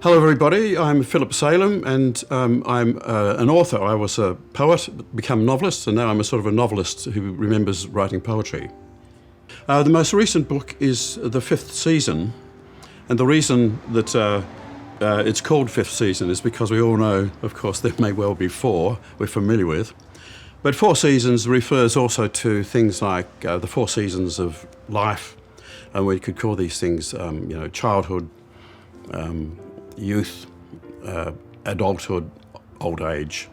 Hello everybody, I'm Philip Salom and I'm an author. I was a poet, become novelist, and now I'm a sort of a novelist who remembers writing poetry. The most recent book is the fifth season, and the reason that it's called fifth season is because we all know, of course, there may well be four we're familiar with. But four seasons refers also to things like the four seasons of life, and we could call these things, childhood, youth, adulthood, old age.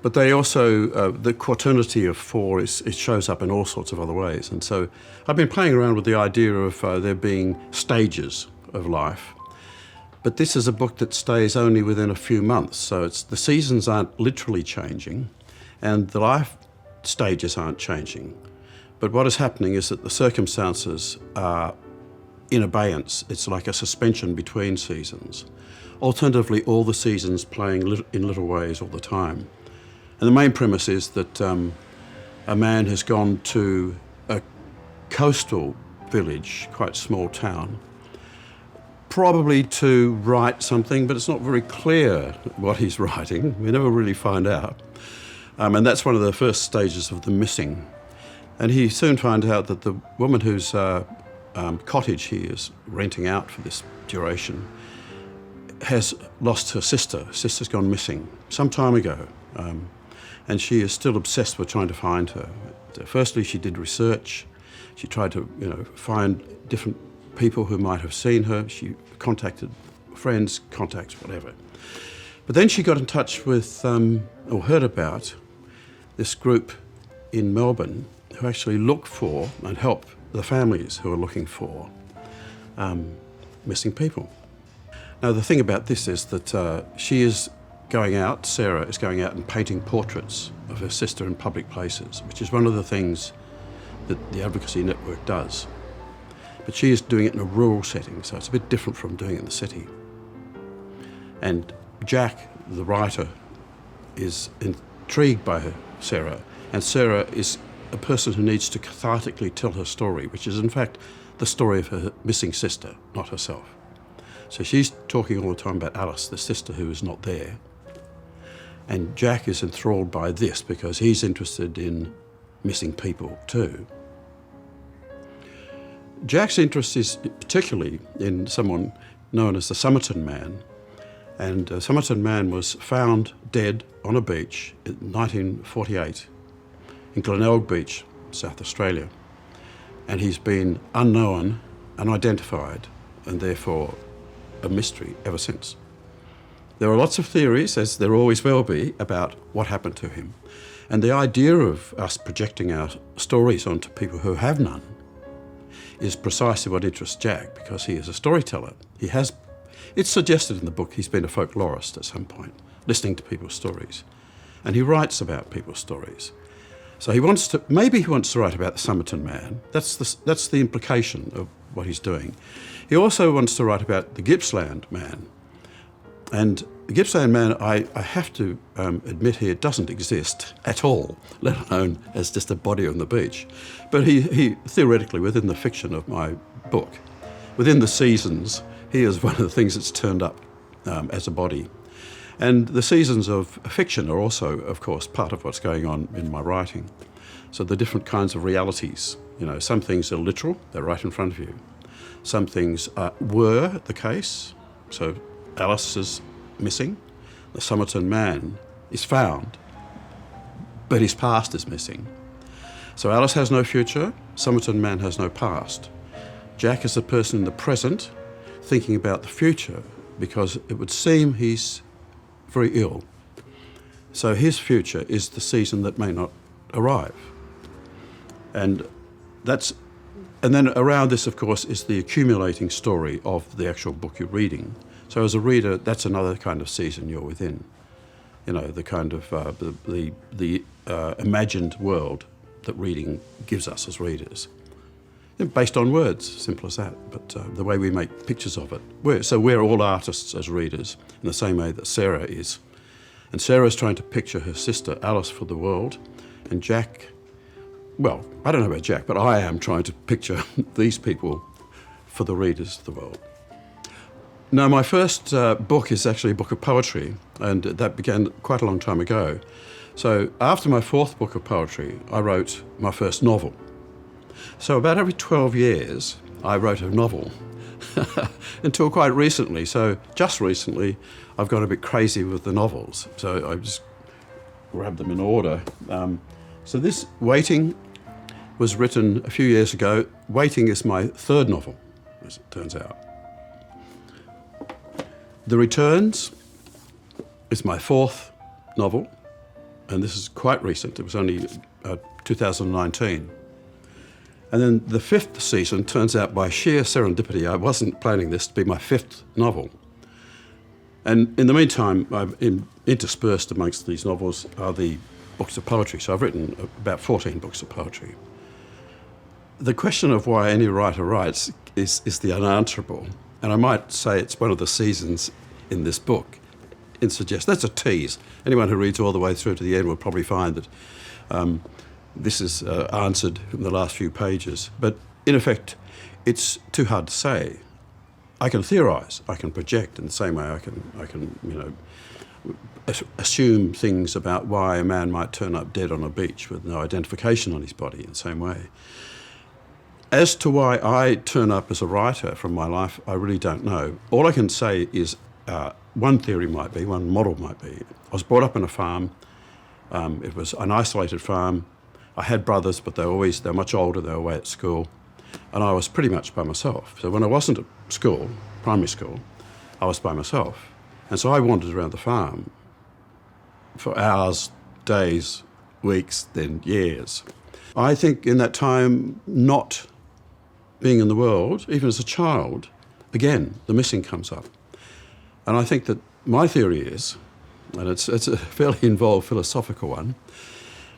But they also, the quaternity of four, it shows up in all sorts of other ways. And so I've been playing around with the idea of there being stages of life. But this is a book that stays only within a few months. So the seasons aren't literally changing and the life stages aren't changing. But what is happening is that the circumstances are in abeyance. It's like a suspension between seasons. Alternatively, all the seasons playing in little ways all the time. And the main premise is that a man has gone to a coastal village, quite small town, probably to write something, but it's not very clear what he's writing. We never really find out. And that's one of the first stages of the missing. And he soon finds out that the woman whose cottage he is renting out for this duration has lost her sister. Her sister's gone missing some time ago, and she is still obsessed with trying to find her. Firstly, she did research. She tried to, find different people who might have seen her. She contacted friends, contacts, whatever. But then she got in touch with, or heard about, this group in Melbourne who actually look for and help the families who are looking for missing people. Now, the thing about this is that she is going out, Sarah is going out and painting portraits of her sister in public places, which is one of the things that the Advocacy Network does. But she is doing it in a rural setting, so it's a bit different from doing it in the city. And Jack, the writer, is intrigued by her, Sarah, and Sarah is a person who needs to cathartically tell her story, which is in fact the story of her missing sister, not herself. So she's talking all the time about Alice, the sister who is not there. And Jack is enthralled by this because he's interested in missing people too. Jack's interest is particularly in someone known as the Somerton Man. And Somerton Man was found dead on a beach in 1948 in Glenelg Beach, South Australia. And he's been unknown, unidentified, and therefore a mystery ever since. There are lots of theories, as there always will be, about what happened to him. And the idea of us projecting our stories onto people who have none is precisely what interests Jack, because he is a storyteller. It's suggested in the book he's been a folklorist at some point, listening to people's stories. And he writes about people's stories. So maybe he wants to write about the Somerton Man. That's the implication of what he's doing. He also wants to write about the Gippsland Man. And the Gippsland Man, I have to admit here, doesn't exist at all, let alone as just a body on the beach. But he theoretically, within the fiction of my book, within the seasons, he is one of the things that's turned up as a body. And the seasons of fiction are also, of course, part of what's going on in my writing. So the different kinds of realities, some things are literal, they're right in front of you. Some things were the case, so Alice is missing, the Somerton Man is found, but his past is missing. So Alice has no future, Somerton Man has no past. Jack is the person in the present thinking about the future because it would seem he's very ill. So his future is the season that may not arrive. And then around this, of course, is the accumulating story of the actual book you're reading. So as a reader, that's another kind of season you're within. The kind of the imagined world that reading gives us as readers. Based on words, simple as that, but the way we make pictures of it. We're all artists as readers, in the same way that Sarah is. And Sarah's trying to picture her sister Alice for the world, and Jack, well, I don't know about Jack, but I am trying to picture these people for the readers of the world. No, my first book is actually a book of poetry, and that began quite a long time ago. So after my fourth book of poetry, I wrote my first novel. So about every 12 years, I wrote a novel until quite recently. So just recently, I've got a bit crazy with the novels. So I just grabbed them in order. So this Waiting was written a few years ago. Waiting is my third novel, as it turns out. The Returns is my fourth novel, and this is quite recent. It was only 2019. And then the fifth season turns out by sheer serendipity, I wasn't planning this to be my fifth novel. And in the meantime, I've interspersed amongst these novels are the books of poetry. So I've written about 14 books of poetry. The question of why any writer writes is the unanswerable. And I might say it's one of the seasons in this book. It suggests that's a tease. Anyone who reads all the way through to the end will probably find that this is answered in the last few pages. But in effect, it's too hard to say. I can theorise, I can project in the same way I can assume things about why a man might turn up dead on a beach with no identification on his body in the same way. As to why I turn up as a writer from my life, I really don't know. All I can say is one theory might be, one model might be. I was brought up on a farm. It was an isolated farm. I had brothers, but they were much older, they were away at school. And I was pretty much by myself. So when I wasn't at school, primary school, I was by myself. And so I wandered around the farm for hours, days, weeks, then years. I think in that time, not being in the world, even as a child, again, the missing comes up. And I think that my theory is, and it's a fairly involved philosophical one,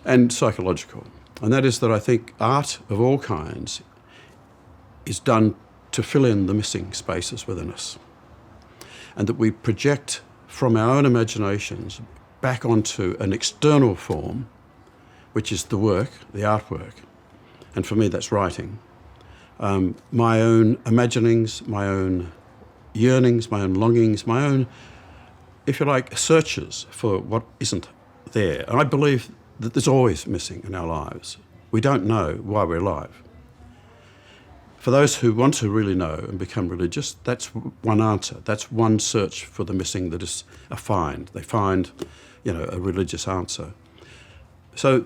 and psychological, and that is that I think art of all kinds is done to fill in the missing spaces within us, and that we project from our own imaginations back onto an external form, which is the work, the artwork, and for me that's writing. My own imaginings, my own yearnings, my own longings, my own, if you like, searches for what isn't there. And I believe that there's always missing in our lives. We don't know why we're alive. For those who want to really know and become religious, that's one answer. That's one search for the missing that is a find. They find, a religious answer. So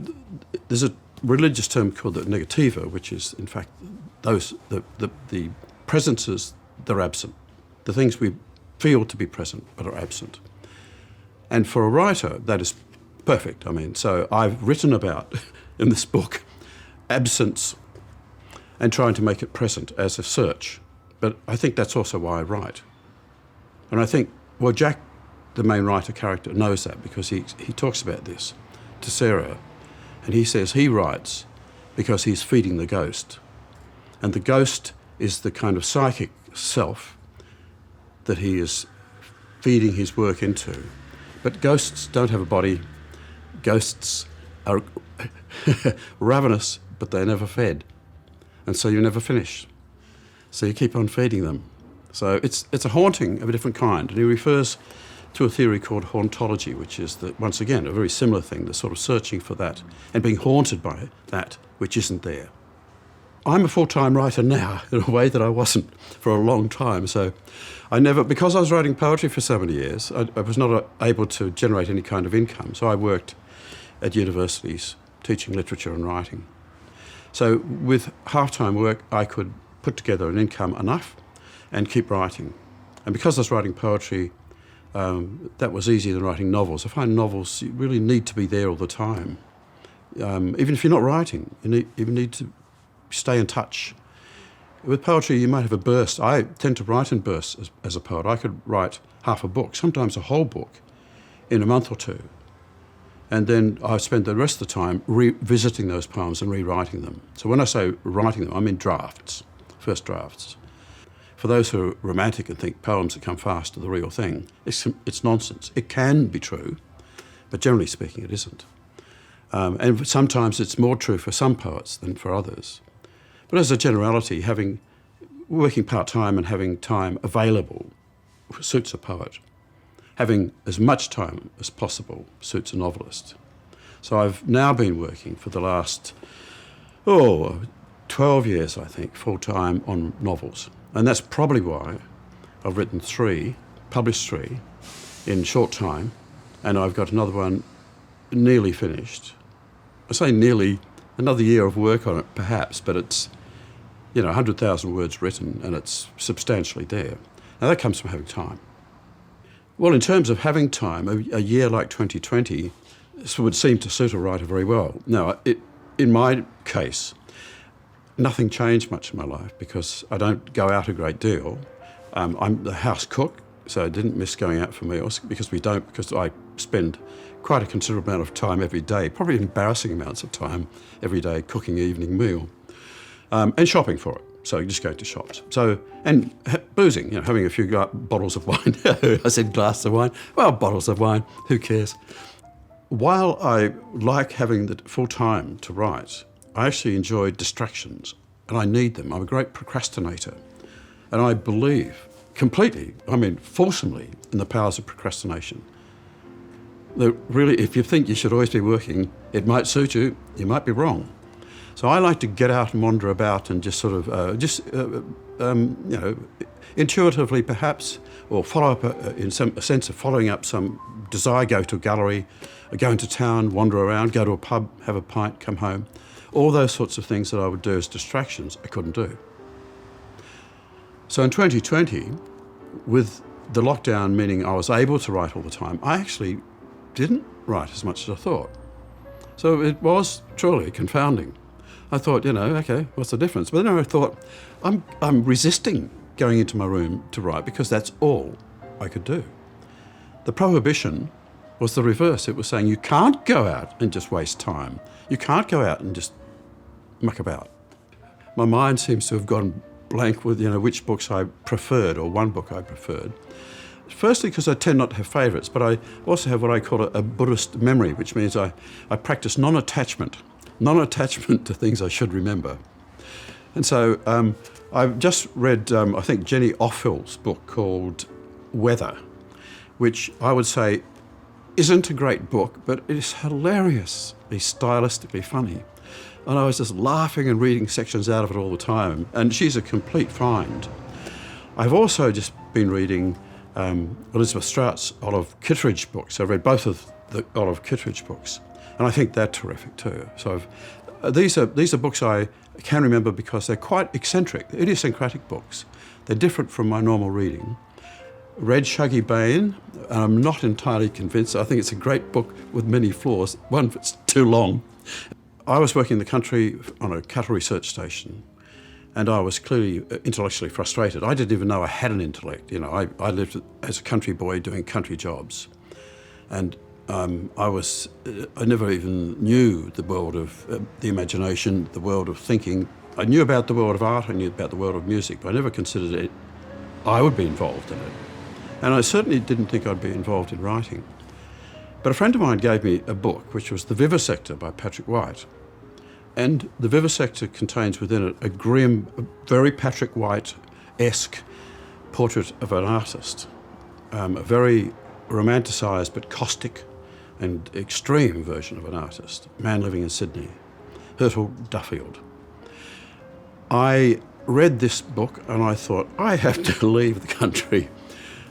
there's a religious term called the negativa, which is, in fact, the presences that are absent, the things we feel to be present but are absent. And for a writer, that is perfect. So I've written about, in this book, absence and trying to make it present as a search. But I think that's also why I write. And I think, Jack, the main writer character, knows that because he talks about this to Sarah. And he says he writes because he's feeding the ghost. And the ghost is the kind of psychic self that he is feeding his work into. But ghosts don't have a body. Ghosts are ravenous, but they're never fed. And so you never finish. So you keep on feeding them. So it's a haunting of a different kind. And he refers to a theory called hauntology, which is, once again, a very similar thing, the sort of searching for that and being haunted by that which isn't there. I'm a full-time writer now in a way that I wasn't for a long time. So because I was writing poetry for so many years, I was not able to generate any kind of income. So I worked at universities teaching literature and writing. So with half-time work, I could put together an income enough and keep writing. And because I was writing poetry, that was easier than writing novels. I find novels, you really need to be there all the time. Even if you're not writing, you need to stay in touch. With poetry, you might have a burst. I tend to write in bursts as a poet. I could write half a book, sometimes a whole book, in a month or two. And then I spend the rest of the time revisiting those poems and rewriting them. So when I say writing them, I mean drafts, first drafts. For those who are romantic and think poems that come fast are the real thing, it's nonsense. It can be true, but generally speaking, it isn't. And sometimes it's more true for some poets than for others. But as a generality, working part-time and having time available suits a poet. Having as much time as possible suits a novelist. So I've now been working for the last, 12 years, I think, full-time on novels. And that's probably why I've written 3, published 3, in short time, and I've got another one nearly finished. I say nearly, another year of work on it, perhaps, but it's, 100,000 words written, and it's substantially there. Now, that comes from having time. Well, in terms of having time, a year like 2020 would seem to suit a writer very well. Now, in my case, nothing changed much in my life because I don't go out a great deal. I'm the house cook, so I didn't miss going out for meals because I spend quite a considerable amount of time every day, probably embarrassing amounts of time every day cooking the evening meal, and shopping for it. So just going to shops. And boozing, having a few bottles of wine. I said glass of wine. Well, bottles of wine, who cares? While I like having the full time to write, I actually enjoy distractions, and I need them. I'm a great procrastinator, and I believe completely, fulsomely, in the powers of procrastination. Really, if you think you should always be working, it might suit you, you might be wrong. So I like to get out and wander about and just sort of, intuitively perhaps, or follow up in a sense of following up some desire, go to a gallery, go into town, wander around, go to a pub, have a pint, come home. All those sorts of things that I would do as distractions, I couldn't do. So in 2020, with the lockdown meaning I was able to write all the time, I actually didn't write as much as I thought. So it was truly confounding. I thought, okay, what's the difference? But then I thought, I'm resisting going into my room to write because that's all I could do. The prohibition was the reverse. It was saying you can't go out and just waste time. You can't go out and just muck about. My mind seems to have gone blank with, which books I preferred, or one book I preferred. Firstly, because I tend not to have favourites, but I also have what I call a Buddhist memory, which means I practice non-attachment to things I should remember. And so I've just read, I think, Jenny Offill's book called Weather, which I would say isn't a great book, but it is hilariously stylistically funny. And I was just laughing and reading sections out of it all the time. And she's a complete find. I've also just been reading Elizabeth Strout's Olive Kitteridge books. I've read both of the Olive Kitteridge books, and I think they're terrific too. So these are books I can remember because they're quite eccentric, idiosyncratic books. They're different from my normal reading. Read Shuggie Bain, and I'm not entirely convinced. I think it's a great book with many flaws. One, it's too long. I was working in the country on a cattle research station, and I was clearly intellectually frustrated. I didn't even know I had an intellect. I lived as a country boy doing country jobs, and I never even knew the world of the imagination, the world of thinking. I knew about the world of art, I knew about the world of music, but I never considered I would be involved in it. And I certainly didn't think I'd be involved in writing. But a friend of mine gave me a book, which was The Vivisector by Patrick White. And The Vivisector contains within it a grim, very Patrick White-esque portrait of an artist, a very romanticised but caustic and extreme version of an artist, a man living in Sydney, Hurtle Duffield. I read this book and I thought, I have to leave the country,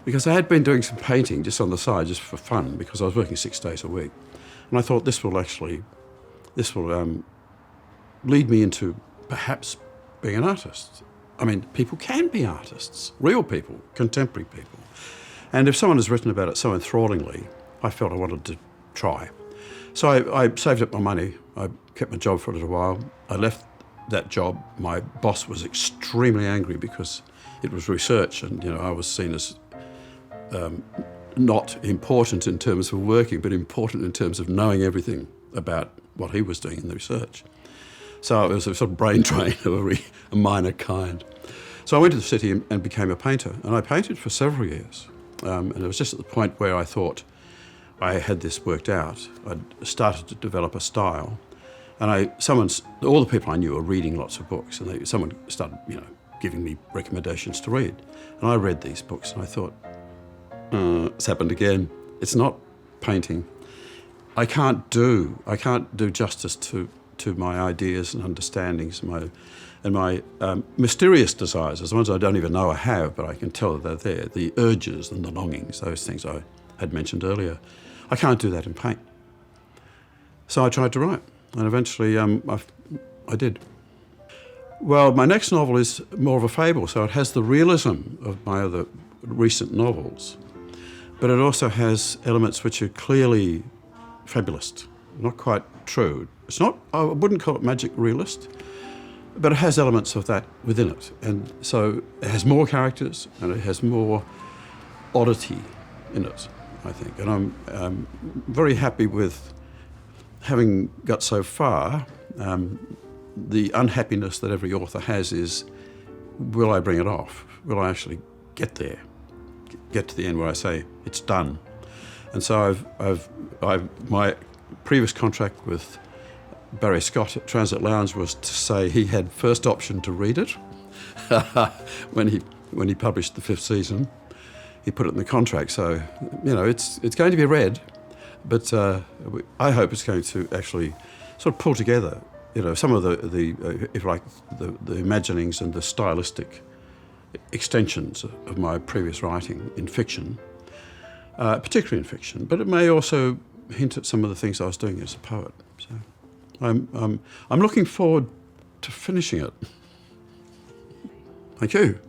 because I had been doing some painting just on the side, just for fun, because I was working 6 days a week. And I thought this will lead me into perhaps being an artist. People can be artists, real people, contemporary people. And if someone has written about it so enthrallingly, I felt I wanted to try. So I saved up my money. I kept my job for a little while. I left that job. My boss was extremely angry because it was research, and I was seen as not important in terms of working, but important in terms of knowing everything about what he was doing in the research. So it was a sort of brain drain of a minor kind. So I went to the city and became a painter, and I painted for several years. And it was just at the point where I thought I had this worked out. I'd started to develop a style, and all the people I knew were reading lots of books, and someone started, giving me recommendations to read. And I read these books, and I thought, It's happened again. It's not painting. I can't do justice to my ideas and understandings and my mysterious desires, the ones I don't even know I have, but I can tell that they're there, the urges and the longings, those things I had mentioned earlier. I can't do that in paint. So I tried to write, and eventually I did. Well, my next novel is more of a fable, so it has the realism of my other recent novels, but it also has elements which are clearly fabulist, not quite true. It's not, I wouldn't call it magic realist, but it has elements of that within it. And so it has more characters and it has more oddity in it, I think. And I'm very happy with having got so far. The unhappiness that every author has is, will I bring it off? Will I actually get there? Get to the end where I say, it's done. And so my previous contract with Barry Scott at Transit Lounge was to say he had first option to read it when he published the 5th season. He put it in the contract, so it's going to be read, but I hope it's going to actually sort of pull together some of the if you like the imaginings and the stylistic extensions of my previous writing in fiction, particularly in fiction, but it may also hint at some of the things I was doing as a poet. So I'm looking forward to finishing it. Thank you.